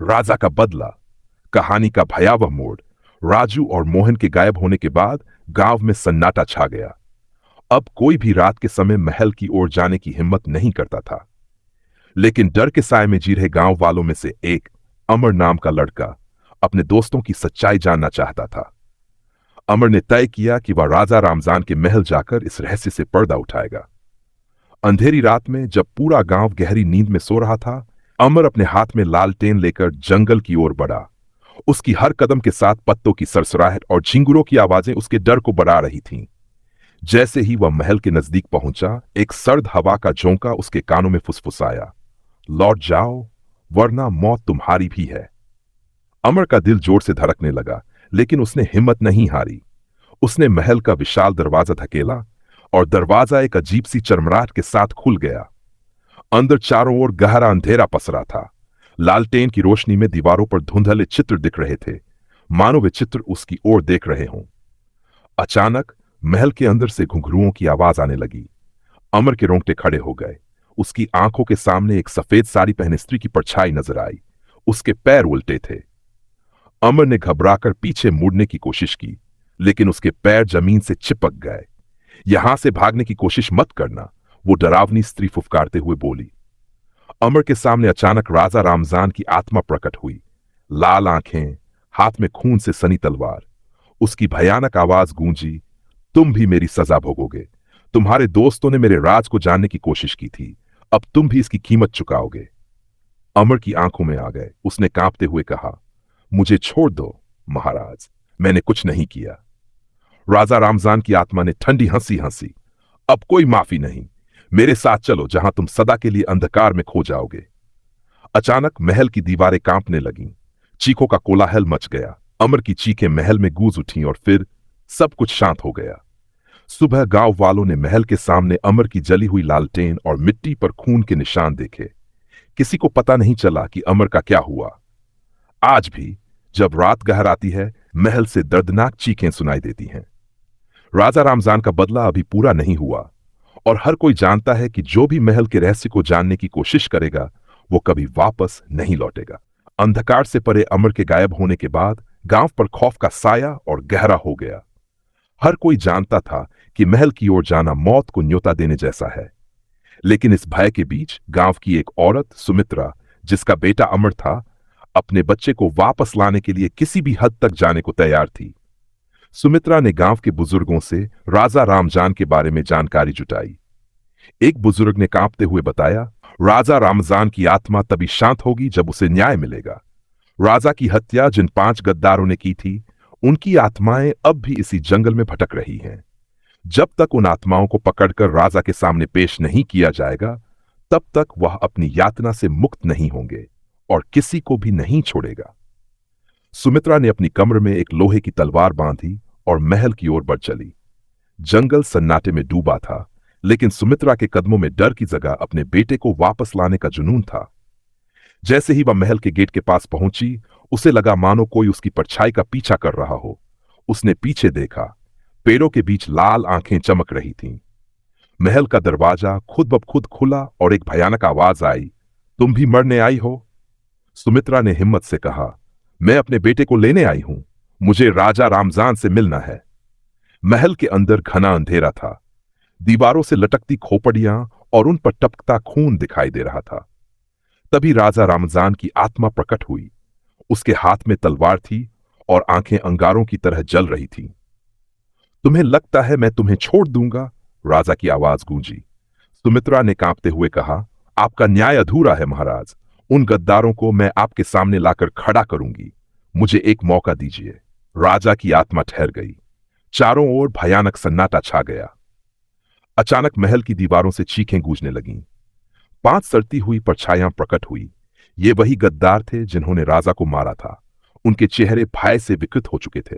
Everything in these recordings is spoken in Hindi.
राजा का बदला। कहानी का भयावह मोड़। राजू और मोहन के गायब होने के बाद गांव में सन्नाटा छा गया। अब कोई भी रात के समय महल की ओर जाने की हिम्मत नहीं करता था। लेकिन डर के साए में जी रहे गांव वालों में से एक अमर नाम का लड़का अपने दोस्तों की सच्चाई जानना चाहता था। अमर ने तय किया कि वह राजा रामजान के महल जाकर इस रहस्य से पर्दा उठाएगा। अंधेरी रात में जब पूरा गांव गहरी नींद में सो रहा था, अमर अपने हाथ में लालटेन लेकर जंगल की ओर बढ़ा। उसकी हर कदम के साथ पत्तों की सरसराहट और झिंगुरों की आवाजें उसके डर को बढ़ा रही थीं। जैसे ही वह महल के नजदीक पहुंचा, एक सर्द हवा का झोंका उसके कानों में फुसफुसाया, लौट जाओ वरना मौत तुम्हारी भी है। अमर का दिल जोर से धड़कने लगा, लेकिन उसने हिम्मत नहीं हारी। उसने महल का विशाल दरवाजा धकेला और दरवाजा एक अजीब सी चरमराहट के साथ खुल गया। अंदर चारों ओर गहरा अंधेरा पसरा था। लालटेन की रोशनी में दीवारों पर धुंधले चित्र दिख रहे थे, मानो वे चित्र उसकी ओर देख रहे हों। अचानक महल के अंदर से घुंघरुओं की आवाज आने लगी। अमर के रोंगटे खड़े हो गए। उसकी आंखों के सामने एक सफेद साड़ी पहने स्त्री की परछाई नजर आई। उसके पैर उल्टे थे। अमर ने घबराकर पीछे मुड़ने की कोशिश की, लेकिन उसके पैर जमीन से चिपक गए। यहां से भागने की कोशिश मत करना, वो डरावनी स्त्री फुफकारते हुए बोली। अमर के सामने अचानक राजा रामजान की आत्मा प्रकट हुई। लाल आंखें, हाथ में खून से सनी तलवार। उसकी भयानक आवाज गूंजी, तुम भी मेरी सजा भोगोगे। तुम्हारे दोस्तों ने मेरे राज को जानने की कोशिश की थी, अब तुम भी इसकी कीमत चुकाओगे। अमर की आंखों में आ गए। उसने कांपते हुए कहा, मुझे छोड़ दो महाराज, मैंने कुछ नहीं किया। राजा रामजान की आत्मा ने ठंडी हंसी हंसी, अब कोई माफी नहीं। मेरे साथ चलो, जहां तुम सदा के लिए अंधकार में खो जाओगे। अचानक महल की दीवारें कांपने लगीं। चीखों का कोलाहल मच गया। अमर की चीखें महल में गूंज उठीं और फिर सब कुछ शांत हो गया। सुबह गांव वालों ने महल के सामने अमर की जली हुई लालटेन और मिट्टी पर खून के निशान देखे। किसी को पता नहीं चला कि अमर का क्या हुआ। आज भी जब रात गहराती है, महल से दर्दनाक चीखें सुनाई देती हैं। राजा रामजान का बदला अभी पूरा नहीं हुआ, और हर कोई जानता है कि जो भी महल के रहस्य को जानने की कोशिश करेगा, वो कभी वापस नहीं लौटेगा। अंधकार से परे अमर के गायब होने के बाद गांव पर खौफ का साया और गहरा हो गया। हर कोई जानता था कि महल की ओर जाना मौत को न्योता देने जैसा है। लेकिन इस भय के बीच गांव की एक औरत सुमित्रा, जिसका बेटा अमर था, अपने बच्चे को वापस लाने के लिए किसी भी हद तक जाने को तैयार थी। सुमित्रा ने गांव के बुजुर्गों से राजा रामजान के बारे में जानकारी जुटाई। एक बुजुर्ग ने कांपते हुए बताया, राजा रामजान की आत्मा तभी शांत होगी जब उसे न्याय मिलेगा। राजा की हत्या जिन 5 गद्दारों ने की थी, उनकी आत्माएं अब भी इसी जंगल में भटक रही हैं। जब तक उन आत्माओं को पकड़कर राजा के सामने पेश नहीं किया जाएगा, तब तक वह अपनी यातना से मुक्त नहीं होंगे और किसी को भी नहीं छोड़ेगा। सुमित्रा ने अपनी कमर में एक लोहे की तलवार बांधी और महल की ओर बढ़ चली। जंगल सन्नाटे में डूबा था, लेकिन सुमित्रा के कदमों में डर की जगह अपने बेटे को वापस लाने का जुनून था। जैसे ही वह महल के गेट के पास पहुंची, उसे लगा मानो कोई उसकी परछाई का पीछा कर रहा हो। उसने पीछे देखा। पेड़ों के बीच लाल आंखें चमक रही थीं। महल का दरवाजा खुद ब खुद खुला और एक भयानक आवाज आई, तुम भी मरने आई हो? सुमित्रा ने हिम्मत से कहा, मैं अपने बेटे को लेने आई हूं। मुझे राजा रामजान से मिलना है। महल के अंदर घना अंधेरा था। दीवारों से लटकती खोपड़ियां और उन पर टपकता खून दिखाई दे रहा था। तभी राजा रामजान की आत्मा प्रकट हुई। उसके हाथ में तलवार थी और आंखें अंगारों की तरह जल रही थीं। तुम्हें लगता है मैं तुम्हें छोड़ दूंगा? राजा की आवाज गूंजी। सुमित्रा ने कांपते हुए कहा, आपका न्याय अधूरा है महाराज। उन गद्दारों को मैं आपके सामने लाकर खड़ा करूंगी। मुझे एक मौका दीजिए। राजा की आत्मा ठहर गई। चारों ओर भयानक सन्नाटा छा गया। अचानक महल की दीवारों से चीखें गूंजने लगीं। 5 सड़ती हुई परछाइयां प्रकट हुई। ये वही गद्दार थे जिन्होंने राजा को मारा था। उनके चेहरे भय से विकृत हो चुके थे।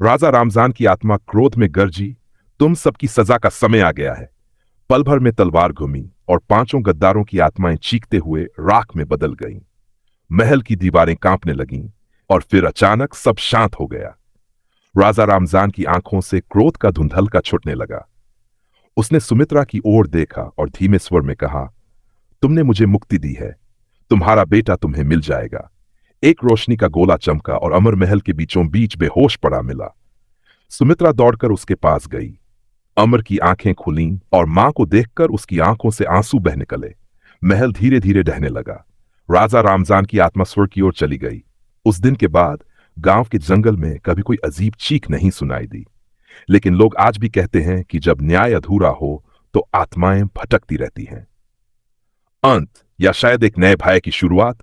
राजा रामजान की आत्मा क्रोध में गरजी, तुम सबकी सजा का समय आ गया है। पल भर में तलवार घूमी और 5 गद्दारों की आत्माएं चीखते हुए राख में बदल गईं। महल की दीवारें कांपने लगीं और फिर अचानक सब शांत हो गया। राजा रामजान की आंखों से क्रोध का धुंधलका छूटने लगा। उसने सुमित्रा की ओर देखा और धीमे स्वर में कहा, तुमने मुझे मुक्ति दी है। तुम्हारा बेटा तुम्हें मिल जाएगा। एक रोशनी का गोला चमका और अमर महल के बीचों बीच बेहोश पड़ा मिला। सुमित्रा दौड़कर उसके पास गई। अमर की आंखें खुलीं और मां को देखकर उसकी आंखों से आंसू बह निकले। महल धीरे धीरे ढहने लगा। राजा रामजान की आत्मा स्वर्ग की ओर चली गई। उस दिन के बाद गांव के जंगल में कभी कोई अजीब चीख नहीं सुनाई दी। लेकिन लोग आज भी कहते हैं कि जब न्याय अधूरा हो तो आत्माएं भटकती रहती हैं। अंत, या शायद एक नए भय की शुरुआत।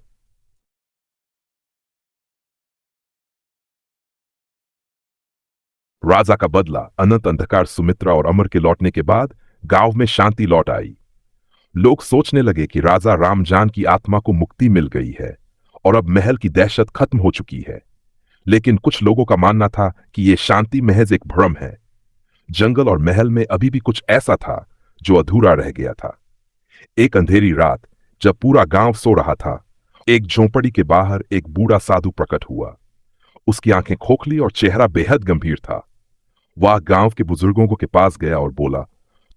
राजा का बदला। अनंत अंधकार सुमित्रा और अमर के लौटने के बाद गांव में शांति लौट आई। लोग सोचने लगे कि राजा रामजान की आत्मा को मुक्ति मिल गई है और अब महल की दहशत खत्म हो चुकी है। लेकिन कुछ लोगों का मानना था कि यह शांति महज एक भ्रम है। जंगल और महल में अभी भी कुछ ऐसा था जो अधूरा रह गया था। एक अंधेरी रात, जब पूरा गांव सो रहा था, एक झोंपड़ी के बाहर एक बूढ़ा साधु प्रकट हुआ। उसकी आंखें खोखली और चेहरा बेहद गंभीर था। वह गांव के बुजुर्गों के पास गया और बोला,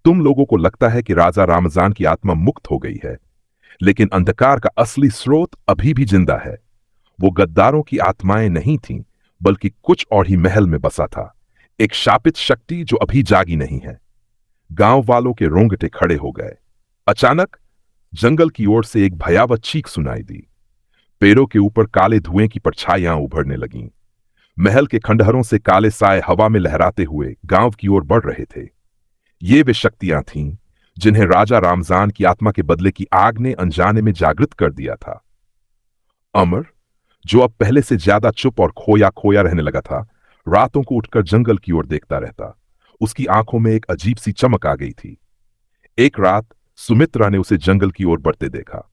तुम लोगों को लगता है कि राजा रामजान की आत्मा मुक्त हो गई है, लेकिन अंधकार का असली स्रोत अभी भी जिंदा है। वो गद्दारों की आत्माएं नहीं थीं, बल्कि कुछ और ही महल में बसा था, एक शापित शक्ति जो अभी जागी नहीं है। गांव वालों के रोंगटे खड़े हो गए। अचानक जंगल की ओर से एक भयावह चीख सुनाई दी। पेड़ों के ऊपर काले धुएं की परछाइयां उभरने लगीं। महल के खंडहरों से काले साए हवा में लहराते हुए गांव की ओर बढ़ रहे थे। ये वे शक्तियां थीं जिन्हें राजा रामजान की आत्मा के बदले की आग ने अनजाने में जागृत कर दिया था। अमर, जो अब पहले से ज्यादा चुप और खोया खोया रहने लगा था, रातों को उठकर जंगल की ओर देखता रहता। उसकी आंखों में एक अजीब सी चमक आ गई थी। एक रात सुमित्रा ने उसे जंगल की ओर बढ़ते देखा।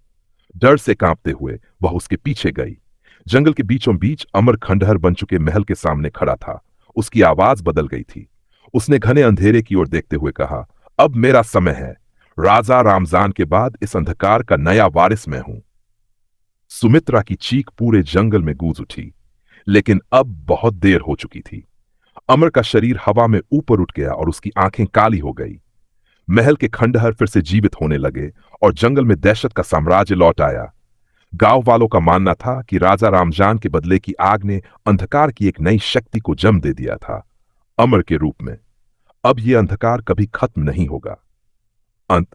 डर से कांपते हुए वह उसके पीछे गई। जंगल के बीचों बीच अमर खंडहर बन चुके महल के सामने खड़ा था। उसकी आवाज बदल गई थी। उसने घने अंधेरे की ओर देखते हुए कहा, अब मेरा समय है। राजा रामजान के बाद इस अंधकार का नया वारिस मैं हूं। सुमित्रा की चीख पूरे जंगल में गूंज उठी, लेकिन अब बहुत देर हो चुकी थी। अमर का शरीर हवा में ऊपर उठ गया और उसकी आंखें काली हो गई। महल के खंडहर फिर से जीवित होने लगे और जंगल में दहशत का साम्राज्य लौट आया। गांव वालों का मानना था कि राजा रामजान के बदले की आग ने अंधकार की एक नई शक्ति को जन्म दे दिया था, अमर के रूप में। अब यह अंधकार कभी खत्म नहीं होगा। अंत,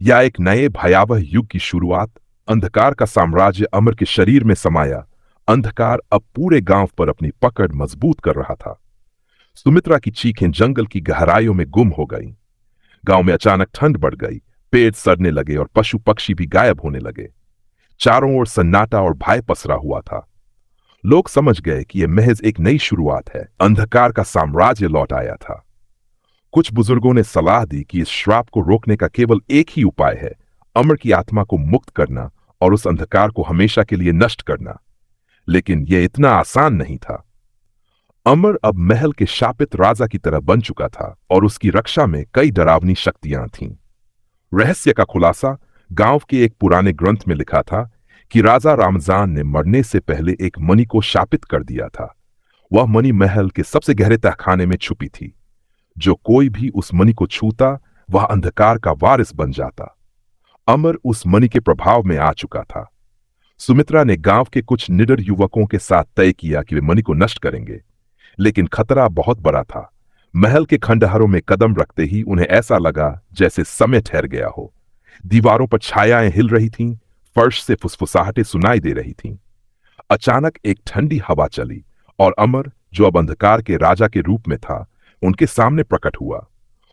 या एक नए भयावह युग की शुरुआत। अंधकार का साम्राज्य अमर के शरीर में समाया। अंधकार अब पूरे गांव पर अपनी पकड़ मजबूत कर रहा था। सुमित्रा की चीखें जंगल की गहराइयों में गुम हो गईं। गांव में अचानक ठंड बढ़ गई। पेड़ सड़ने लगे और पशु पक्षी भी गायब होने लगे। चारों ओर सन्नाटा और भय पसरा हुआ था। लोग समझ गए कि यह महज एक नई शुरुआत है। अंधकार का साम्राज्य लौट आया था। कुछ बुजुर्गों ने सलाह दी कि इस श्राप को रोकने का केवल एक ही उपाय है, अमर की आत्मा को मुक्त करना और उस अंधकार को हमेशा के लिए नष्ट करना। लेकिन यह इतना आसान नहीं था। अमर अब महल के शापित राजा की तरह बन चुका था और उसकी रक्षा में कई डरावनी शक्तियां थीं। रहस्य का खुलासा गांव के एक पुराने ग्रंथ में लिखा था कि राजा रामजान ने मरने से पहले एक मणि को शापित कर दिया था। वह मणि महल के सबसे गहरे तहखाने में छुपी थी। जो कोई भी उस मणि को छूता वह अंधकार का वारिस बन जाता। अमर उस मणि के प्रभाव में आ चुका था। सुमित्रा ने गांव के कुछ निडर युवकों के साथ तय किया कि वे मणि को नष्ट करेंगे, लेकिन खतरा बहुत बड़ा था। महल के खंडहरों में कदम रखते ही उन्हें ऐसा लगा जैसे समय ठहर गया हो। दीवारों पर छायाएं हिल रही थीं, फर्श से फुसफुसाहटें सुनाई दे रही थीं। अचानक एक ठंडी हवा चली और अमर, जो अब अंधकार के राजा के रूप में था, उनके सामने प्रकट हुआ।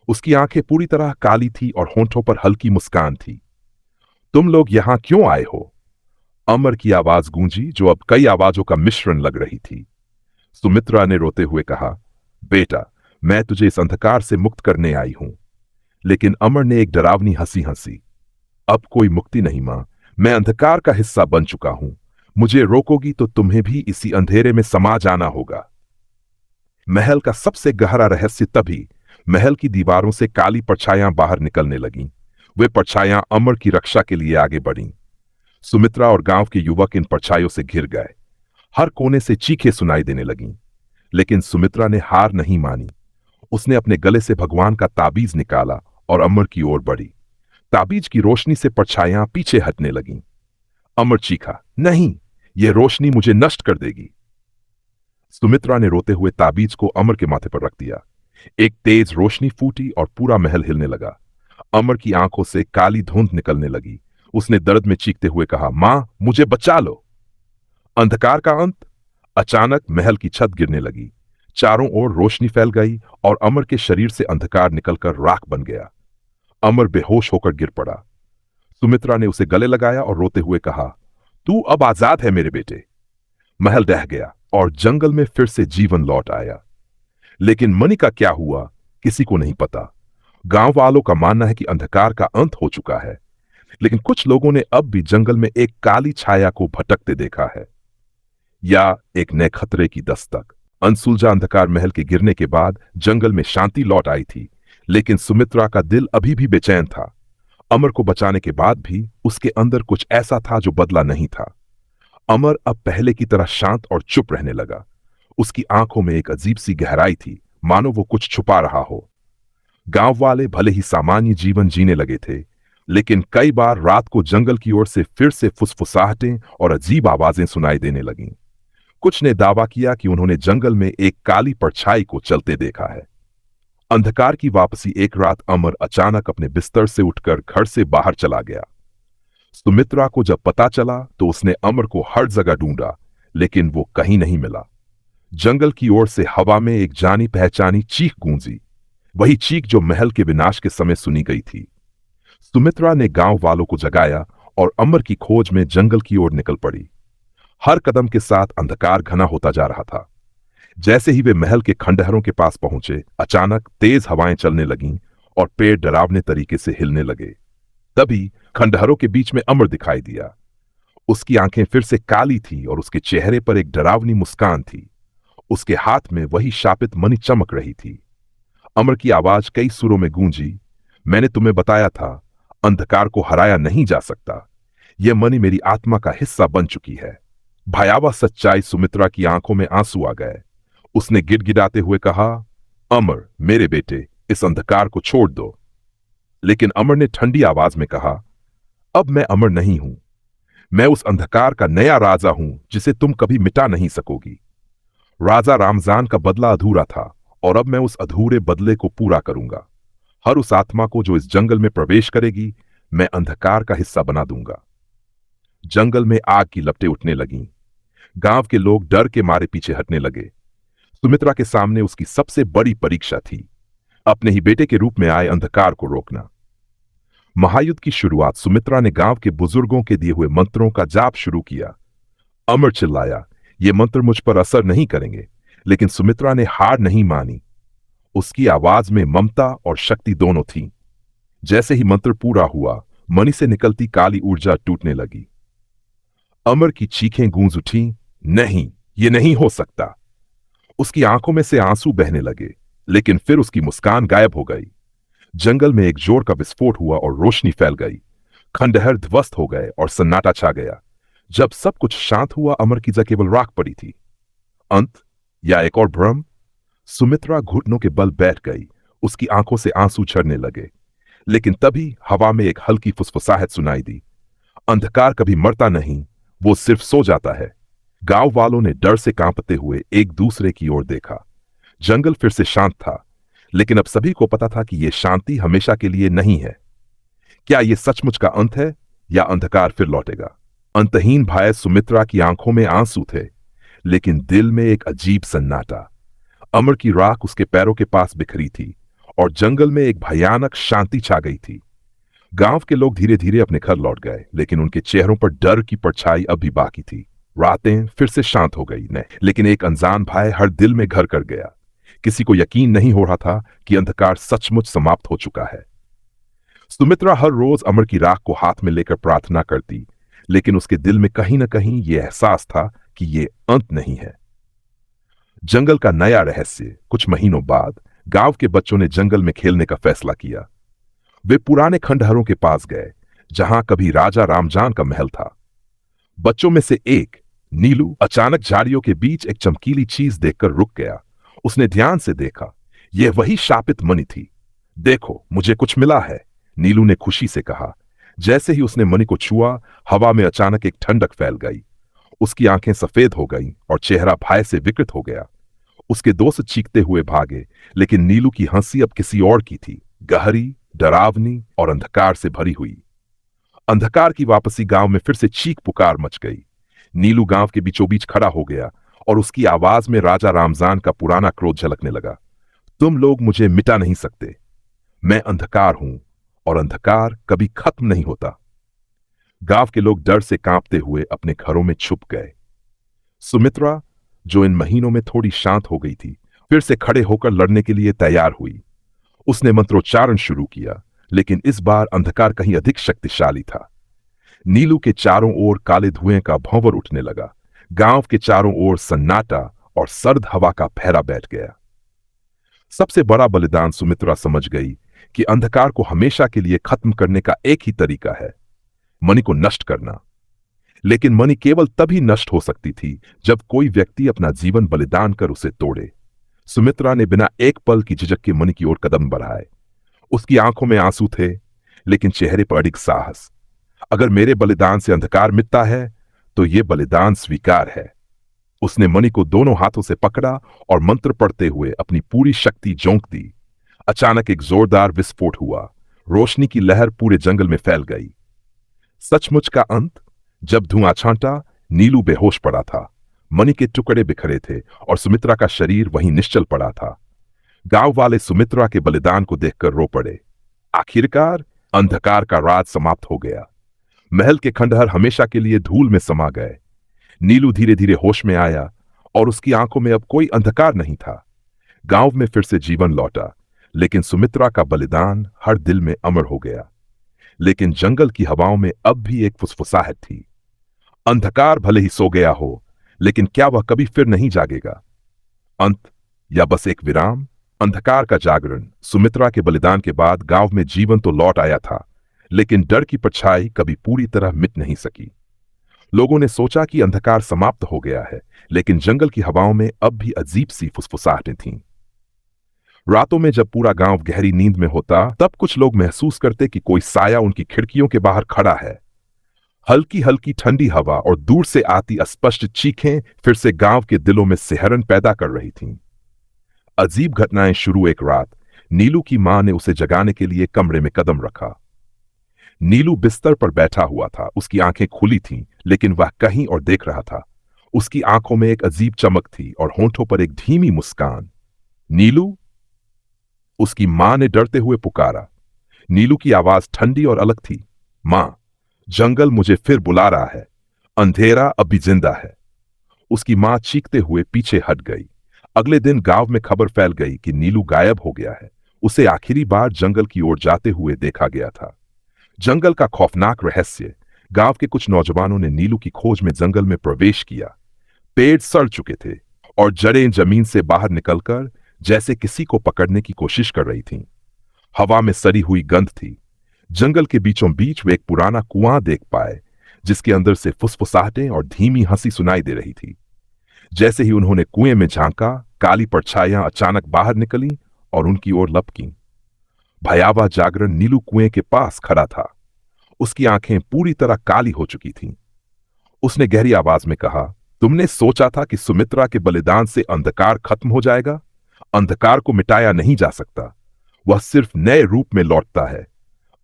उसकी आंखें पूरी तरह काली थी और होंठों पर हल्की मुस्कान थी। तुम लोग यहां क्यों आए हो? अमर की आवाज गूंजी, जो अब कई आवाजों का मिश्रण लग रही थी। सुमित्रा ने रोते हुए कहा, बेटा, मैं तुझे इस अंधकार से मुक्त करने आई हूं। लेकिन अमर ने एक डरावनी हंसी हंसी। अब कोई मुक्ति नहीं मां, मैं अंधकार का हिस्सा बन चुका हूं। मुझे रोकोगी तो तुम्हें भी इसी अंधेरे में समा जाना होगा। महल का सबसे गहरा रहस्य तभी महल की दीवारों से काली परछाइयां बाहर निकलने लगीं। वे परछाइयां अमर की रक्षा के लिए आगे बढ़ीं। सुमित्रा और गांव के युवक इन परछाइयों से घिर गए। हर कोने से चीखें सुनाई देने लगीं। लेकिन सुमित्रा ने हार नहीं मानी। उसने अपने गले से भगवान का ताबीज निकाला और अमर की ओर बढ़ी। ताबीज की रोशनी से परछाइयां पीछे हटने लगीं। अमर चीखा, नहीं, यह रोशनी मुझे नष्ट कर देगी। सुमित्रा ने रोते हुए ताबीज को अमर के माथे पर रख दिया। एक तेज रोशनी फूटी और पूरा महल हिलने लगा। अमर की आंखों से काली धुंध निकलने लगी। उसने दर्द में चीखते हुए कहा, मां, मुझे बचा लो। अंधकार का अंत। अचानक महल की छत गिरने लगी। चारों ओर रोशनी फैल गई और अमर के शरीर से अंधकार निकलकर राख बन गया। अमर बेहोश होकर गिर पड़ा। सुमित्रा ने उसे गले लगाया और रोते हुए कहा, तू अब आजाद है मेरे बेटे। महल ढह गया और जंगल में फिर से जीवन लौट आया। लेकिन मणि का क्या हुआ, किसी को नहीं पता। गांव वालों का मानना है कि अंधकार का अंत हो चुका है, लेकिन कुछ लोगों ने अब भी जंगल में एक काली छाया को भटकते देखा है, या एक नए खतरे की दस्तक। अनसुलझा अंधकार महल के गिरने के बाद जंगल में शांति लौट आई थी, लेकिन सुमित्रा का दिल अभी भी बेचैन था। अमर को बचाने के बाद भी उसके अंदर कुछ ऐसा था जो बदला नहीं था। अमर अब पहले की तरह शांत और चुप रहने लगा। उसकी आंखों में एक अजीब सी गहराई थी, मानो वो कुछ छुपा रहा हो। गांव वाले भले ही सामान्य जीवन जीने लगे थे, लेकिन कई बार रात को जंगल की ओर से फिर से फुसफुसाहटें और अजीब आवाजें सुनाई देने लगीं। कुछ ने दावा किया कि उन्होंने जंगल में एक काली परछाई को चलते देखा है। अंधकार की वापसी। एक रात अमर अचानक अपने बिस्तर से उठकर घर से बाहर चला गया। सुमित्रा को जब पता चला तो उसने अमर को हर जगह ढूंढा, लेकिन वो कहीं नहीं मिला। जंगल की ओर से हवा में एक जानी पहचानी चीख गूंजी, वही चीख जो महल के विनाश के समय सुनी गई थी। सुमित्रा ने गांव वालों को जगाया और अमर की खोज में जंगल की ओर निकल पड़ी। हर कदम के साथ अंधकार घना होता जा रहा था। जैसे ही वे महल के खंडहरों के पास पहुंचे, अचानक तेज हवाएं चलने लगीं और पेड़ डरावने तरीके से हिलने लगे। तभी खंडहरों के बीच में अमर दिखाई दिया। उसकी आंखें फिर से काली थी और उसके चेहरे पर एक डरावनी मुस्कान थी। उसके हाथ में वही शापित मणि चमक रही थी। अमर की आवाज कई सुरों में गूंजी, मैंने तुम्हें बताया था, अंधकार को हराया नहीं जा सकता। यह मणि मेरी आत्मा का हिस्सा बन चुकी है। भयावह सच्चाई। सुमित्रा की आंखों में आंसू आ गए। उसने गिड़गिड़ाते हुए कहा, अमर मेरे बेटे, इस अंधकार को छोड़ दो। लेकिन अमर ने ठंडी आवाज में कहा, अब मैं अमर नहीं हूं। मैं उस अंधकार का नया राजा हूं जिसे तुम कभी मिटा नहीं सकोगी। राजा रामजान का बदला अधूरा था और अब मैं उस अधूरे बदले को पूरा करूंगा। हर उस आत्मा को जो इस जंगल में प्रवेश करेगी, मैं अंधकार का हिस्सा बना दूंगा। जंगल में आग की लपटें उठने लगीं। गांव के लोग डर के मारे पीछे हटने लगे। सुमित्रा के सामने उसकी सबसे बड़ी परीक्षा थी, अपने ही बेटे के रूप में आए अंधकार को रोकना। महायुद्ध की शुरुआत। सुमित्रा ने गांव के बुजुर्गों के दिए हुए मंत्रों का जाप शुरू किया। अमर चिल्लाया, ये मंत्र मुझ पर असर नहीं करेंगे, लेकिन सुमित्रा ने हार नहीं मानी। उसकी आवाज में ममता और शक्ति दोनों थी। जैसे ही मंत्र पूरा हुआ, मणि से निकलती काली ऊर्जा टूटने लगी। अमर की चीखें गूंज उठी, नहीं, ये नहीं हो सकता। उसकी आंखों में से आंसू बहने लगे, लेकिन फिर उसकी मुस्कान गायब हो गई। जंगल में एक जोर का विस्फोट हुआ और रोशनी फैल गई। खंडहर ध्वस्त हो गए और सन्नाटा छा गया। जब सब कुछ शांत हुआ, अमर की जगह केवल राख पड़ी थी। अंत या एक और भ्रम? सुमित्रा घुटनों के बल बैठ गई। उसकी आंखों से आंसू झरने लगे। लेकिन तभी हवा में एक हल्की फुसफुसाहट सुनाई दी, अंधकार कभी मरता नहीं, वो सिर्फ सो जाता है। गांव वालों ने डर से कांपते हुए एक दूसरे की ओर देखा। जंगल फिर से शांत था, लेकिन अब सभी को पता था कि यह शांति हमेशा के लिए नहीं है। क्या यह सचमुच का अंत है या अंधकार फिर लौटेगा? अंतहीन भय। सुमित्रा की आंखों में आंसू थे, लेकिन दिल में एक अजीब सन्नाटा। अमर की राख उसके पैरों के पास बिखरी थी और जंगल में एक भयानक शांति छा गई थी। गांव के लोग धीरे धीरे अपने घर लौट गए, लेकिन उनके चेहरों पर डर की परछाई अब भी बाकी थी। रातें फिर से शांत हो गई, लेकिन एक अनजान भय हर दिल में घर कर गया। किसी को यकीन नहीं हो रहा था कि अंधकार सचमुच समाप्त हो चुका है। सुमित्रा हर रोज अमर की राख को हाथ में लेकर प्रार्थना करती, लेकिन उसके दिल में कहीं न कहीं यह एहसास था कि यह अंत नहीं है। जंगल का नया रहस्य। कुछ महीनों बाद गांव के बच्चों ने जंगल में खेलने का फैसला किया। वे पुराने खंडहरों के पास गए, जहां कभी राजा रामजान का महल था। बच्चों में से एक, नीलू, अचानक झाड़ियों के बीच एक चमकीली चीज देखकर रुक गया। उसने ध्यान से देखा। यह वही शापित मणि थी। देखो, मुझे कुछ मिला है, नीलू ने खुशी से कहा। जैसे ही उसने मणि को छुआ, हवा में अचानक एक ठंडक फैल गई। उसकी आंखें सफेद हो गईं और चेहरा भय से विकृत हो गया। उसके दोस्त चीखते हुए भागे, लेकिन नीलू की हंसी अब किसी और की थी, गहरी, डरावनी और अंधकार से भरी हुई। अंधकार की वापसी गांव में फिर से चीख पुकार मच गई। नीलू गांव के बीचों बीच खड़ा हो गया और उसकी आवाज में राजा रामजान का पुराना क्रोध झलकने लगा। तुम लोग मुझे मिटा नहीं सकते। मैं अंधकार हूं और अंधकार कभी खत्म नहीं होता। गांव के लोग डर से कांपते हुए अपने घरों में छुप गए। सुमित्रा, जो इन महीनों में थोड़ी शांत हो गई थी, फिर से खड़े होकर लड़ने के लिए तैयार हुई। उसने मंत्रोच्चारण शुरू किया, लेकिन इस बार अंधकार कहीं अधिक शक्तिशाली था। नीलू के चारों ओर काले धुएं का भंवर उठने लगा। गांव के चारों ओर सन्नाटा और सर्द हवा का पहरा बैठ गया। सबसे बड़ा बलिदान सुमित्रा समझ गई कि अंधकार को हमेशा के लिए खत्म करने का एक ही तरीका है, मणि को नष्ट करना। लेकिन मणि केवल तभी नष्ट हो सकती थी जब कोई व्यक्ति अपना जीवन बलिदान कर उसे तोड़े। सुमित्रा ने बिना एक पल की झिझक के मणि की ओर कदम बढ़ाए। उसकी आंखों में आंसू थे, लेकिन चेहरे पर अडिग साहस। अगर मेरे बलिदान से अंधकार मिटता है तो यह बलिदान स्वीकार है। उसने मणि को दोनों हाथों से पकड़ा और मंत्र पढ़ते हुए अपनी पूरी शक्ति झोंक दी। अचानक एक जोरदार विस्फोट हुआ। रोशनी की लहर पूरे जंगल में फैल गई। सचमुच का अंत। जब धुआं छांटा, नीलू बेहोश पड़ा था। मणि के टुकड़े बिखरे थे और सुमित्रा का शरीर वहीं निश्चल पड़ा था। गांव वाले सुमित्रा के बलिदान को देखकर रो पड़े। आखिरकार अंधकार का राज समाप्त हो गया। महल के खंडहर हमेशा के लिए धूल में समा गए। नीलू धीरे धीरे होश में आया और उसकी आंखों में अब कोई अंधकार नहीं था। गांव में फिर से जीवन लौटा, लेकिन सुमित्रा का बलिदान हर दिल में अमर हो गया। लेकिन जंगल की हवाओं में अब भी एक फुसफुसाहट थी। अंधकार भले ही सो गया हो, लेकिन क्या वह कभी फिर नहीं जागेगा? अंत या बस एक विराम? अंधकार का जागरण। सुमित्रा के बलिदान के बाद गांव में जीवन तो लौट आया था, लेकिन डर की परछाई कभी पूरी तरह मिट नहीं सकी। लोगों ने सोचा कि अंधकार समाप्त हो गया है, लेकिन जंगल की हवाओं में अब भी अजीब सी फुसफुसाहटें थीं। रातों में जब पूरा गांव गहरी नींद में होता, तब कुछ लोग महसूस करते कि कोई साया उनकी खिड़कियों के बाहर खड़ा है। हल्की हल्की ठंडी हवा और दूर से आती अस्पष्ट चीखें फिर से गांव के दिलों में सिहरन पैदा कर रही थीं। अजीब घटनाएं शुरू। एक रात नीलू की मां ने उसे जगाने के लिए कमरे में कदम रखा। नीलू बिस्तर पर बैठा हुआ था। उसकी आंखें खुली थीं, लेकिन वह कहीं और देख रहा था। उसकी आंखों में एक अजीब चमक थी और होंठों पर एक धीमी मुस्कान। नीलू, उसकी मां ने डरते हुए पुकारा। नीलू की आवाज ठंडी और अलग थी। मां, जंगल मुझे फिर बुला रहा है। अंधेरा अब भी जिंदा है। उसकी मां चीखते हुए पीछे हट गई। अगले दिन गांव में खबर फैल गई कि नीलू गायब हो गया है। उसे आखिरी बार जंगल की ओर जाते हुए देखा गया था। जंगल का खौफनाक रहस्य। गांव के कुछ नौजवानों ने नीलू की खोज में जंगल में प्रवेश किया। पेड़ सड़ चुके थे और जड़ें जमीन से बाहर निकलकर जैसे किसी को पकड़ने की कोशिश कर रही थीं। हवा में सड़ी हुई गंध थी। जंगल के बीचों बीच वे एक पुराना कुआं देख पाए, जिसके अंदर से फुसफुसाहटें और धीमी हंसी सुनाई दे रही थी। जैसे ही उन्होंने कुएं में झांका, काली परछाइयां अचानक बाहर निकलीं और उनकी ओर लपकीं। भयावह जागरण। नीलू कुएं के पास खड़ा था। उसकी आंखें पूरी तरह काली हो चुकी थीं। उसने गहरी आवाज में कहा, तुमने सोचा था कि सुमित्रा के बलिदान से अंधकार खत्म हो जाएगा? अंधकार को मिटाया नहीं जा सकता। वह सिर्फ नए रूप में लौटता है।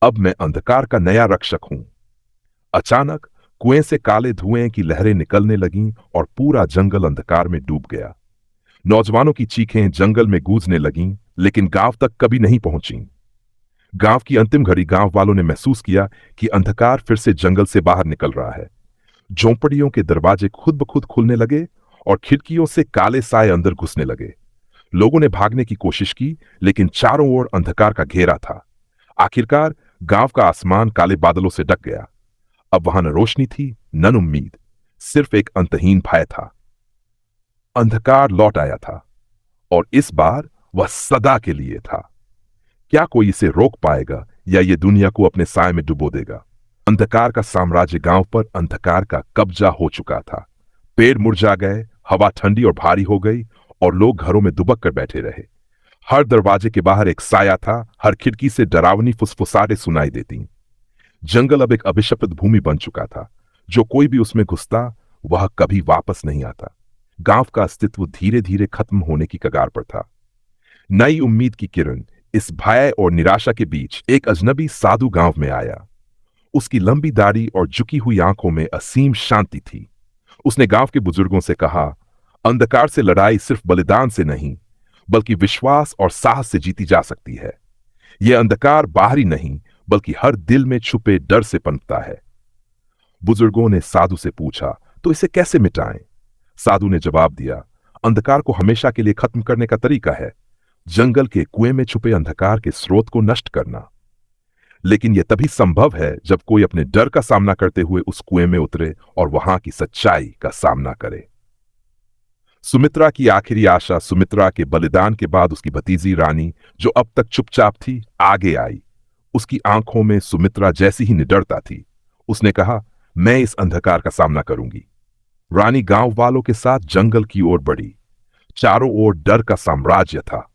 अब मैं अंधकार का नया रक्षक हूं। अचानक कुएं से काले धुएं की लहरें निकलने लगीं और पूरा जंगल अंधकार में डूब गया। नौजवानों की चीखें जंगल में गूंजने लगीं, लेकिन गांव तक कभी नहीं पहुंचीं। गांव की अंतिम घड़ी गांव वालों ने महसूस किया कि अंधकार फिर से जंगल से बाहर निकल रहा है। झोंपड़ियों के दरवाजे खुद ब खुद खुलने लगे और खिड़कियों से काले साए अंदर घुसने लगे। लोगों ने भागने की कोशिश की, लेकिन चारों ओर अंधकार का घेरा था। आखिरकार गांव का आसमान काले बादलों से ढक गया। अब वहां न रोशनी थी, न उम्मीद, सिर्फ एक अंतहीन भय था। अंधकार लौट आया था और इस बार वह सदा के लिए था। क्या कोई इसे रोक पाएगा या ये दुनिया को अपने साए में डुबो देगा? अंधकार का साम्राज्य गांव पर अंधकार का कब्जा हो चुका था। पेड़ मुरझा गए, हवा ठंडी और भारी हो गई और लोग घरों में दुबक कर बैठे रहे। हर दरवाजे के बाहर एक साया था। हर खिड़की से डरावनी फुसफुसाहटें सुनाई देती। जंगल अब एक अभिशपित भूमि बन चुका था। जो कोई भी उसमें घुसता वह कभी वापस नहीं आता। गांव का अस्तित्व धीरे धीरे खत्म होने की कगार पर था। नई उम्मीद की किरण इस भय और निराशा के बीच एक अजनबी साधु गांव में आया। उसकी लंबी दाढ़ी और झुकी हुई आंखों में असीम शांति थी। उसने गांव के बुजुर्गों से कहा, अंधकार से लड़ाई सिर्फ बलिदान से नहीं, बल्कि विश्वास और साहस से जीती जा सकती है। यह अंधकार बाहरी नहीं, बल्कि हर दिल में छुपे डर से पनपता है। बुजुर्गों ने साधु से पूछा, तो इसे कैसे मिटाएं? साधु ने जवाब दिया, अंधकार को हमेशा के लिए खत्म करने का तरीका है जंगल के कुएं में छुपे अंधकार के स्रोत को नष्ट करना। लेकिन यह तभी संभव है जब कोई अपने डर का सामना करते हुए उस कुएं में उतरे और वहां की सच्चाई का सामना करे। सुमित्रा की आखिरी आशा, सुमित्रा के बलिदान के बाद उसकी भतीजी रानी, जो अब तक चुपचाप थी, आगे आई। उसकी आंखों में सुमित्रा जैसी ही निडरता थी। उसने कहा, मैं इस अंधकार का सामना करूंगी। रानी गांव वालों के साथ जंगल की ओर बढ़ी। चारों ओर डर का साम्राज्य था।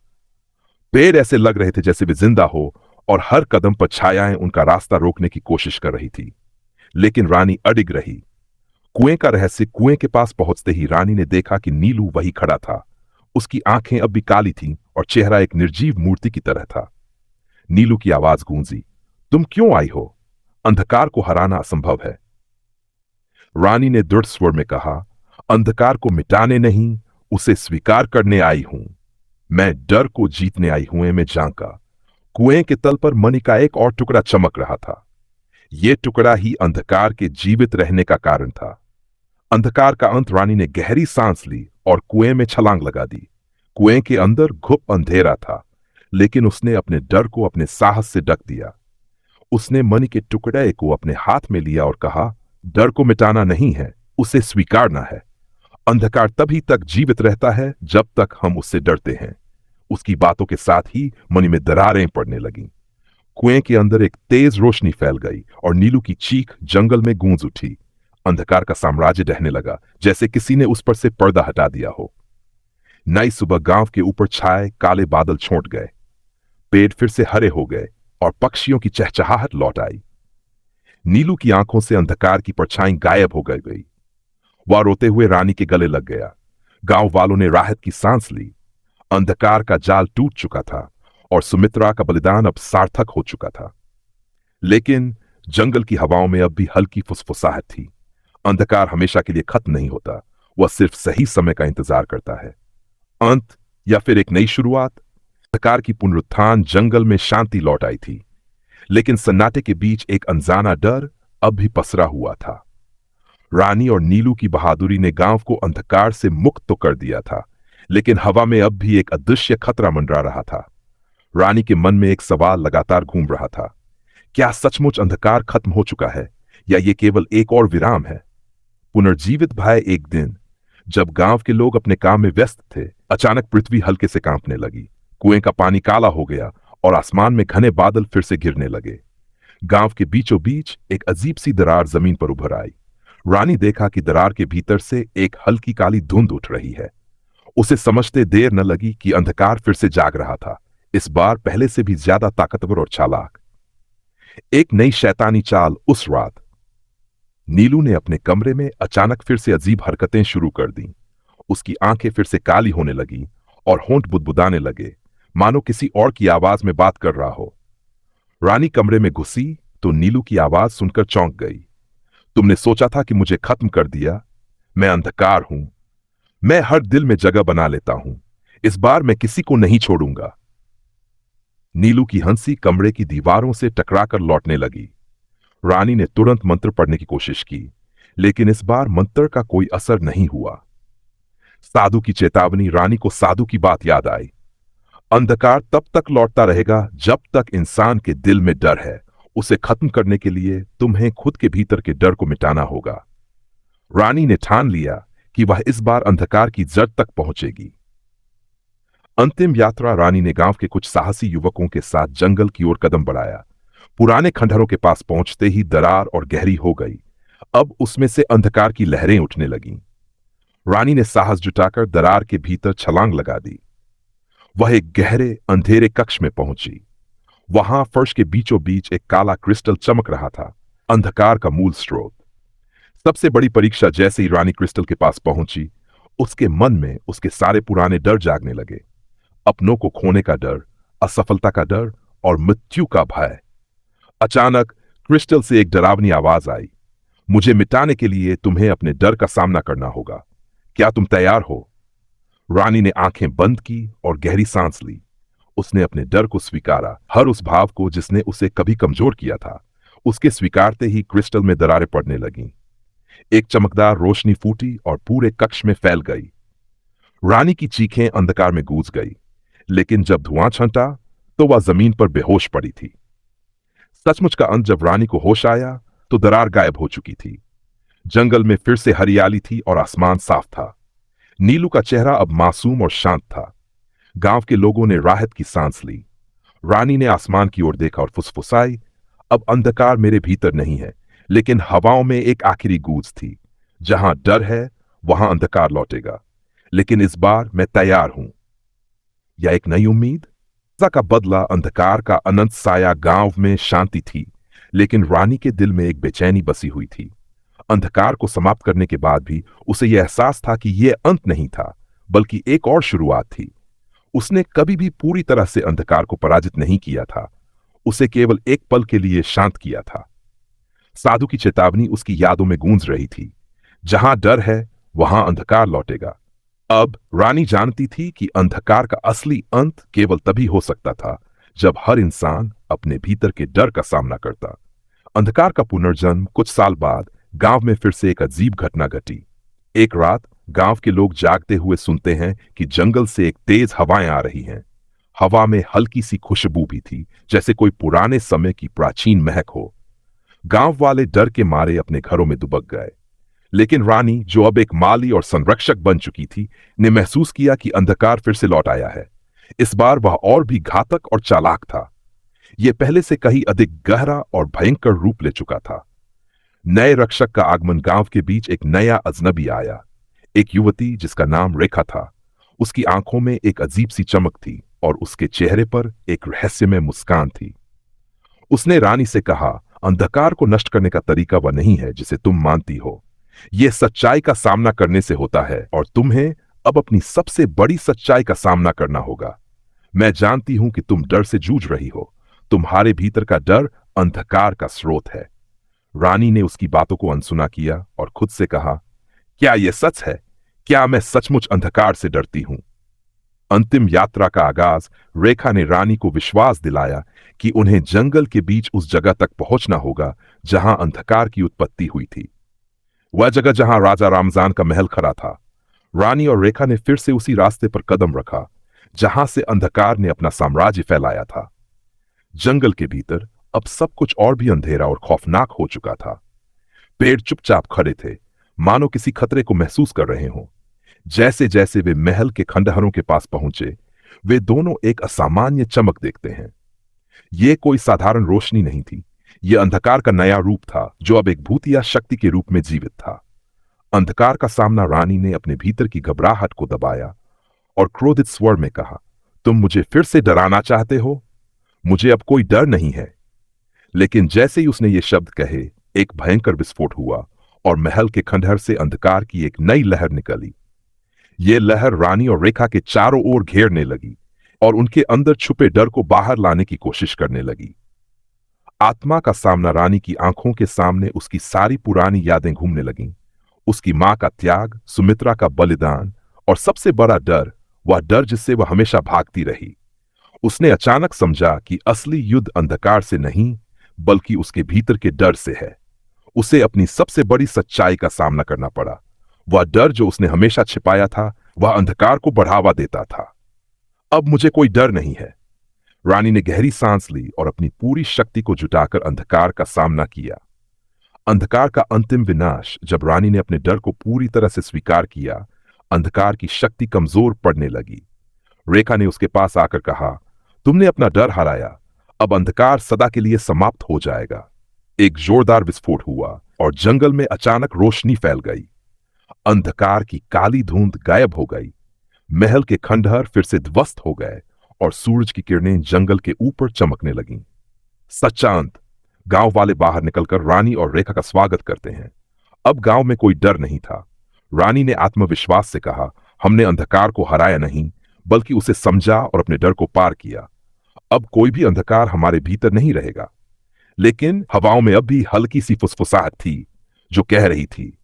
पेड़ ऐसे लग रहे थे जैसे वे जिंदा हो, और हर कदम पर छायाएं उनका रास्ता रोकने की कोशिश कर रही थी। लेकिन रानी अडिग रही। कुएं का रहस्य कुएं के पास पहुंचते ही रानी ने देखा कि नीलू वही खड़ा था। उसकी आंखें अब भी काली थीं और चेहरा एक निर्जीव मूर्ति की तरह था। नीलू की आवाज गूंजी, तुम क्यों आई हो? अंधकार को हराना असंभव है। रानी ने दृढ़ स्वर में कहा, अंधकार को मिटाने नहीं, उसे स्वीकार करने आई हूं। मैं डर को जीतने आई हूं। मैं झांका। कुएं के तल पर मणि का एक और टुकड़ा चमक रहा था। यह टुकड़ा ही अंधकार के जीवित रहने का कारण था। अंधकार का अंत। रानी ने गहरी सांस ली और कुएं में छलांग लगा दी। कुएं के अंदर घुप अंधेरा था, लेकिन उसने अपने डर को अपने साहस से ढक दिया। उसने मणि के टुकड़े को अपने हाथ में लिया और कहा, डर को मिटाना नहीं है, उसे स्वीकारना है। अंधकार तभी तक जीवित रहता है जब तक हम उससे डरते हैं। उसकी बातों के साथ ही मणि में दरारें पड़ने लगीं। कुएं के अंदर एक तेज रोशनी फैल गई और नीलू की चीख जंगल में गूंज उठी। अंधकार का साम्राज्य ढहने लगा, जैसे किसी ने उस पर से पर्दा हटा दिया हो। नई सुबह गांव के ऊपर छाए काले बादल छोंट गए। पेड़ फिर से हरे हो गए और पक्षियों की चहचहाहट लौट आई। नीलू की आंखों से अंधकार की परछाई गायब हो गई। वह रोते हुए रानी के गले लग गया। गांव वालों ने राहत की सांस ली। अंधकार का जाल टूट चुका था और सुमित्रा का बलिदान अब सार्थक हो चुका था। लेकिन जंगल की हवाओं में अब भी हल्की फुसफुसाहट थी। अंधकार हमेशा के लिए खत्म नहीं होता, वह सिर्फ सही समय का इंतजार करता है। अंत या फिर एक नई शुरुआत। अंधकार की पुनरुत्थान। जंगल में शांति लौट आई थी, लेकिन सन्नाटे के बीच एक अनजाना डर अब भी पसरा हुआ था। रानी और नीलू की बहादुरी ने गांव को अंधकार से मुक्त तो कर दिया था, लेकिन हवा में अब भी एक अदृश्य खतरा मंडरा रहा था। रानी के मन में एक सवाल लगातार घूम रहा था, क्या सचमुच अंधकार खत्म हो चुका है, या ये केवल एक और विराम है? पुनर्जीवित भय। एक दिन जब गांव के लोग अपने काम में व्यस्त थे, अचानक पृथ्वी हल्के से कांपने लगी। कुएं का पानी काला हो गया और आसमान में घने बादल फिर से गिरने लगे। गांव के बीचों बीच एक अजीब सी दरार जमीन पर उभर आई। रानी देखा कि दरार के भीतर से एक हल्की काली धुंध उठ रही है। उसे समझते देर न लगी कि अंधकार फिर से जाग रहा था, इस बार पहले से भी ज्यादा ताकतवर और चालाक। एक नई शैतानी चाल। उस रात नीलू ने अपने कमरे में अचानक फिर से अजीब हरकतें शुरू कर दी। उसकी आंखें फिर से काली होने लगी और होंठ बुदबुदाने लगे, मानो किसी और की आवाज में बात कर रहा हो। रानी कमरे में घुसी तो नीलू की आवाज सुनकर चौंक गई। तुमने सोचा था कि मुझे खत्म कर दिया? मैं अंधकार हूं। मैं हर दिल में जगह बना लेता हूं। इस बार मैं किसी को नहीं छोड़ूंगा। नीलू की हंसी कमरे की दीवारों से टकराकर लौटने लगी। रानी ने तुरंत मंत्र पढ़ने की कोशिश की, लेकिन इस बार मंत्र का कोई असर नहीं हुआ। साधु की चेतावनी। रानी को साधु की बात याद आई। अंधकार तब तक लौटता रहेगा जब तक इंसान के दिल में डर है। उसे खत्म करने के लिए तुम्हें खुद के भीतर के डर को मिटाना होगा। रानी ने ठान लिया कि वह इस बार अंधकार की जड़ तक पहुंचेगी। अंतिम यात्रा। रानी ने गांव के कुछ साहसी युवकों के साथ जंगल की ओर कदम बढ़ाया। पुराने खंडहरों के पास पहुंचते ही दरार और गहरी हो गई। अब उसमें से अंधकार की लहरें उठने लगीं। रानी ने साहस जुटाकर दरार के भीतर छलांग लगा दी। वह एक गहरे अंधेरे कक्ष में पहुंची। वहां फर्श के बीचों बीच एक काला क्रिस्टल चमक रहा था, अंधकार का मूल स्रोत। सबसे बड़ी परीक्षा जैसे ही रानी क्रिस्टल के पास पहुंची, उसके मन में उसके सारे पुराने डर जागने लगे। अपनों को खोने का डर, असफलता का डर और मृत्यु का भय। अचानक क्रिस्टल से एक डरावनी आवाज आई। मुझे मिटाने के लिए तुम्हें अपने डर का सामना करना होगा। क्या तुम तैयार हो? रानी ने आंखें बंद की और गहरी सांस ली। उसने अपने डर को स्वीकारा, हर उस भाव को जिसने उसे कभी कमजोर किया था। उसके स्वीकारते ही क्रिस्टल में दरारें पड़ने लगीं। एक चमकदार रोशनी फूटी और पूरे कक्ष में फैल गई। रानी की चीखें अंधकार में गूंज गई, लेकिन जब धुआं छंटा तो वह जमीन पर बेहोश पड़ी थी। सचमुच का अंत जब रानी को होश आया तो दरार गायब हो चुकी थी। जंगल में फिर से हरियाली थी और आसमान साफ था। नीलू का चेहरा अब मासूम और शांत था। गांव के लोगों ने राहत की सांस ली। रानी ने आसमान की ओर देखा और फुसफुसाई, अब अंधकार मेरे भीतर नहीं है, लेकिन हवाओं में एक आखिरी गूंज थी। जहां डर है वहां अंधकार लौटेगा, लेकिन इस बार मैं तैयार हूं। या एक नई उम्मीद? का बदला अंधकार का अनंत साया। गांव में शांति थी, लेकिन रानी के दिल में एक बेचैनी बसी हुई थी। अंधकार को समाप्त करने के बाद भी उसे यह एहसास था कि यह अंत नहीं था, बल्कि एक और शुरुआत थी। उसने कभी भी पूरी तरह से अंधकार को पराजित नहीं किया था, उसे केवल एक पल के लिए शांत किया था। साधु की चेतावनी उसकी यादों में गूंज रही थी। जहां डर है वहां अंधकार लौटेगा। अब रानी जानती थी कि अंधकार का असली अंत केवल तभी हो सकता था जब हर इंसान अपने भीतर के डर का सामना करता। अंधकार का पुनर्जन्म कुछ साल बाद गांव में फिर से एक अजीब घटना घटी। एक रात गांव के लोग जागते हुए सुनते हैं कि जंगल से एक तेज हवाएं आ रही हैं। हवा में हल्की सी खुशबू भी थी, जैसे कोई पुराने समय की प्राचीन महक हो। गांव वाले डर के मारे अपने घरों में दुबक गए। लेकिन रानी, जो अब एक माली और संरक्षक बन चुकी थी, ने महसूस किया कि अंधकार फिर से लौट आया है। इस बार वह और भी घातक और चालाक था। यह पहले से कहीं अधिक गहरा और भयंकर रूप ले चुका था। नए रक्षक का आगमन। गांव के बीच एक नया अजनबी आया, एक युवती जिसका नाम रेखा था। उसकी आंखों में एक अजीब सी चमक थी और उसके चेहरे पर एक रहस्यमय मुस्कान थी। उसने रानी से कहा, अंधकार को नष्ट करने का तरीका वह नहीं है जिसे तुम मानती हो। यह सच्चाई का सामना करने से होता है, और तुम्हें अब अपनी सबसे बड़ी सच्चाई का सामना करना होगा। मैं जानती हूं कि तुम डर से जूझ रही हो। तुम्हारे भीतर का डर अंधकार का स्रोत है। रानी ने उसकी बातों को अनसुना किया और खुद से कहा, क्या यह सच है? क्या मैं सचमुच अंधकार से डरती हूं? अंतिम यात्रा का आगाज। रेखा ने रानी को विश्वास दिलाया कि उन्हें जंगल के बीच उस जगह तक पहुंचना होगा जहां अंधकार की उत्पत्ति हुई थी, वह जगह जहां राजा रामजान का महल खड़ा था। रानी और रेखा ने फिर से उसी रास्ते पर कदम रखा जहां से अंधकार ने अपना साम्राज्य फैलाया था। जंगल के भीतर अब सब कुछ और भी अंधेरा और खौफनाक हो चुका था। पेड़ चुपचाप खड़े थे, मानो किसी खतरे को महसूस कर रहे हों। जैसे जैसे वे महल के खंडहरों के पास पहुंचे, वे दोनों एक असामान्य चमक देखते हैं। ये कोई साधारण रोशनी नहीं थी, यह अंधकार का नया रूप था जो अब एक भूतिया शक्ति के रूप में जीवित था। अंधकार का सामना। रानी ने अपने भीतर की घबराहट को दबाया और क्रोधित स्वर में कहा, तुम मुझे फिर से डराना चाहते हो? मुझे अब कोई डर नहीं है। लेकिन जैसे ही उसने ये शब्द कहे, एक भयंकर विस्फोट हुआ और महल के खंडहर से अंधकार की एक नई लहर निकली। यह लहर रानी और रेखा के चारों ओर घेरने लगी और उनके अंदर छुपे डर को बाहर लाने की कोशिश करने लगी। आत्मा का सामना। रानी की आंखों के सामने उसकी सारी पुरानी यादें घूमने लगीं। उसकी मां का त्याग, सुमित्रा का बलिदान, और सबसे बड़ा डर, वह डर जिससे वह हमेशा भागती रही। उसने अचानक समझा कि असली युद्ध अंधकार से नहीं, बल्कि उसके भीतर के डर से है। उसे अपनी सबसे बड़ी सच्चाई का सामना करना पड़ा। वह डर जो उसने हमेशा छिपाया था, वह अंधकार को बढ़ावा देता था। अब मुझे कोई डर नहीं है। रानी ने गहरी सांस ली और अपनी पूरी शक्ति को जुटाकर अंधकार का सामना किया। अंधकार का अंतिम विनाश। जब रानी ने अपने डर को पूरी तरह से स्वीकार किया, अंधकार की शक्ति कमजोर पड़ने लगी। रेखा ने उसके पास आकर कहा, तुमने अपना डर हराया, अब अंधकार सदा के लिए समाप्त हो जाएगा। एक जोरदार विस्फोट हुआ और जंगल में अचानक रोशनी फैल गई। अंधकार की काली धुंध गायब हो गई। महल के खंडहर फिर से ध्वस्त हो गए और सूरज की किरणें जंगल के ऊपर चमकने लगीं। सच्चा अंत। गांव वाले बाहर निकलकर रानी और रेखा का स्वागत करते हैं। अब गांव में कोई डर नहीं था। रानी ने आत्मविश्वास से कहा, हमने अंधकार को हराया नहीं, बल्कि उसे समझा और अपने डर को पार किया। अब कोई भी अंधकार हमारे भीतर नहीं रहेगा। लेकिन हवाओं में अब भी हल्की सी फुसफुसाहट थी जो कह रही थी,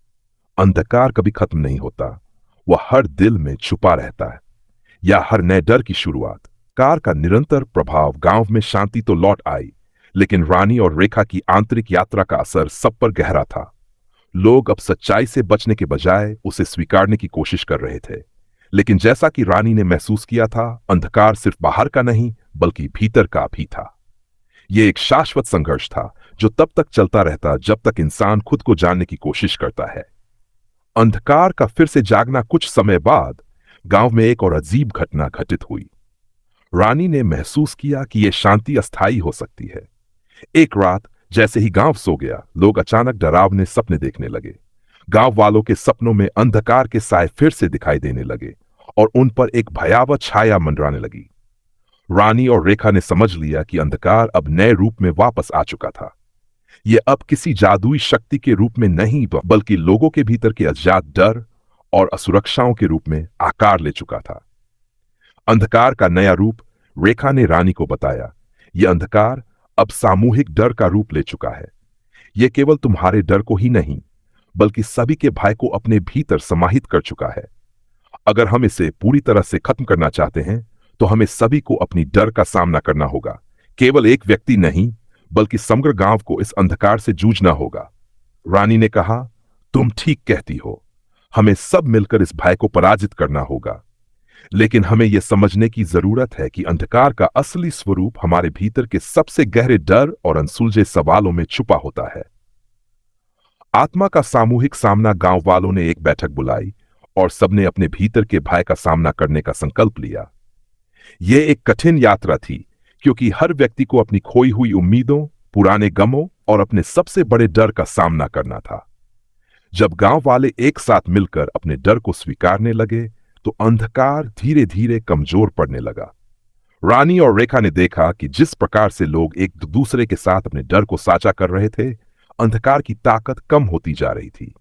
अंधकार कभी खत्म नहीं होता, वह हर दिल में छुपा रहता है, या हर नए डर की शुरुआत। कार का निरंतर प्रभाव गांव में शांति तो लौट आई, लेकिन रानी और रेखा की आंतरिक यात्रा का असर सब पर गहरा था। लोग अब सच्चाई से बचने के बजाय उसे स्वीकारने की कोशिश कर रहे थे। लेकिन जैसा कि रानी ने महसूस किया था, अंधकार सिर्फ बाहर का नहीं बल्कि भीतर का भी था। यह एक शाश्वत संघर्ष था जो तब तक चलता रहता जब तक इंसान खुद को जानने की कोशिश करता है। अंधकार का फिर से जागना कुछ समय बाद गांव में एक और अजीब घटना घटित हुई। रानी ने महसूस किया कि यह शांति अस्थायी हो सकती है। एक रात जैसे ही गांव सो गया, लोग अचानक डरावने सपने देखने लगे। गांव वालों के सपनों में अंधकार के साए फिर से दिखाई देने लगे और उन पर एक भयावह छाया मंडराने लगी। रानी और रेखा ने समझ लिया कि अंधकार अब नए रूप में वापस आ चुका था। यह अब किसी जादुई शक्ति के रूप में नहीं बल्कि लोगों के भीतर के अज्ञात डर और असुरक्षाओं के रूप में आकार ले चुका था। अंधकार का नया रूप रेखा ने रानी को बताया। यह अंधकार अब सामूहिक डर का रूप ले चुका है। यह केवल तुम्हारे डर को ही नहीं बल्कि सभी के भय को अपने भीतर समाहित कर चुका है। अगर हम इसे पूरी तरह से खत्म करना चाहते हैं तो हमें सभी को अपनी डर का सामना करना होगा। केवल एक व्यक्ति नहीं बल्कि समग्र गांव को इस अंधकार से जूझना होगा। रानी ने कहा, तुम ठीक कहती हो, हमें सब मिलकर इस भय को पराजित करना होगा। लेकिन हमें यह समझने की जरूरत है कि अंधकार का असली स्वरूप हमारे भीतर के सबसे गहरे डर और अनसुलझे सवालों में छुपा होता है। आत्मा का सामूहिक सामना। गांव वालों ने एक बैठक बुलाई और सबने अपने भीतर के भय का सामना करने का संकल्प लिया। यह एक कठिन यात्रा थी क्योंकि हर व्यक्ति को अपनी खोई हुई उम्मीदों, पुराने गमों और अपने सबसे बड़े डर का सामना करना था। जब गांव वाले एक साथ मिलकर अपने डर को स्वीकारने लगे तो अंधकार धीरे धीरे कमजोर पड़ने लगा। रानी और रेखा ने देखा कि जिस प्रकार से लोग एक दूसरे के साथ अपने डर को साझा कर रहे थे, अंधकार की ताकत कम होती जा रही थी।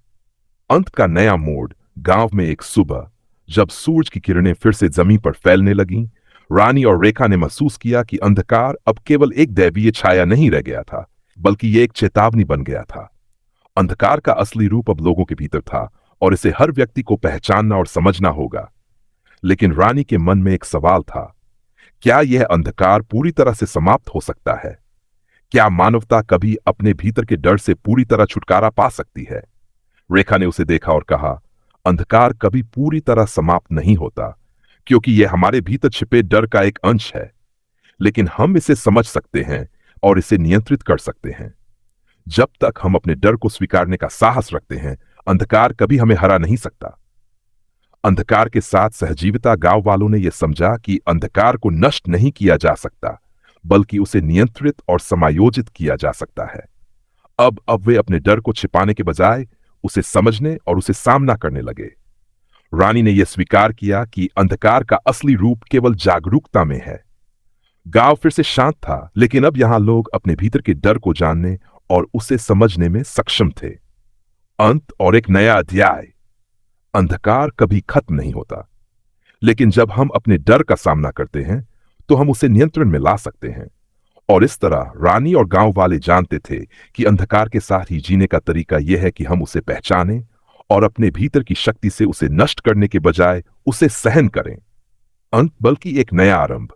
अंत का नया मोड़ गांव में एक सुबह, जब सूरज की किरणें फिर से जमीन पर फैलने लगीं, रानी और रेखा ने महसूस किया कि अंधकार अब केवल एक दैवीय छाया नहीं रह गया था, बल्कि यह एक चेतावनी बन गया था। अंधकार का असली रूप अब लोगों के भीतर था और इसे हर व्यक्ति को पहचानना और समझना होगा। लेकिन रानी के मन में एक सवाल था, क्या यह अंधकार पूरी तरह से समाप्त हो सकता है? क्या मानवता कभी अपने भीतर के डर से पूरी तरह छुटकारा पा सकती है? रेखा ने उसे देखा और कहा, अंधकार कभी पूरी तरह समाप्त नहीं होता क्योंकि यह हमारे भीतर छिपे डर का एक अंश है। लेकिन हम इसे समझ सकते हैं और इसे नियंत्रित कर सकते हैं। जब तक हम अपने डर को स्वीकारने का साहस रखते हैं, अंधकार कभी हमें हरा नहीं सकता। अंधकार के साथ सहजीविता। गांव वालों ने यह समझा कि अंधकार को नष्ट नहीं किया जा सकता बल्कि उसे नियंत्रित और समायोजित किया जा सकता है। अब वे अपने डर को छिपाने के बजाय उसे समझने और उसे सामना करने लगे। रानी ने यह स्वीकार किया कि अंधकार का असली रूप केवल जागरूकता में है। गांव फिर से शांत था, लेकिन अब यहां लोग अपने भीतर के डर को जानने और उसे समझने में सक्षम थे। अंत और एक नया अध्याय। अंधकार कभी खत्म नहीं होता, लेकिन जब हम अपने डर का सामना करते हैं तो हम उसे नियंत्रण में ला सकते हैं। और इस तरह रानी और गांव वाले जानते थे कि अंधकार के साथ ही जीने का तरीका यह है कि हम उसे पहचानें और अपने भीतर की शक्ति से उसे नष्ट करने के बजाय उसे सहन करें। अंत बल्कि एक नया आरंभ।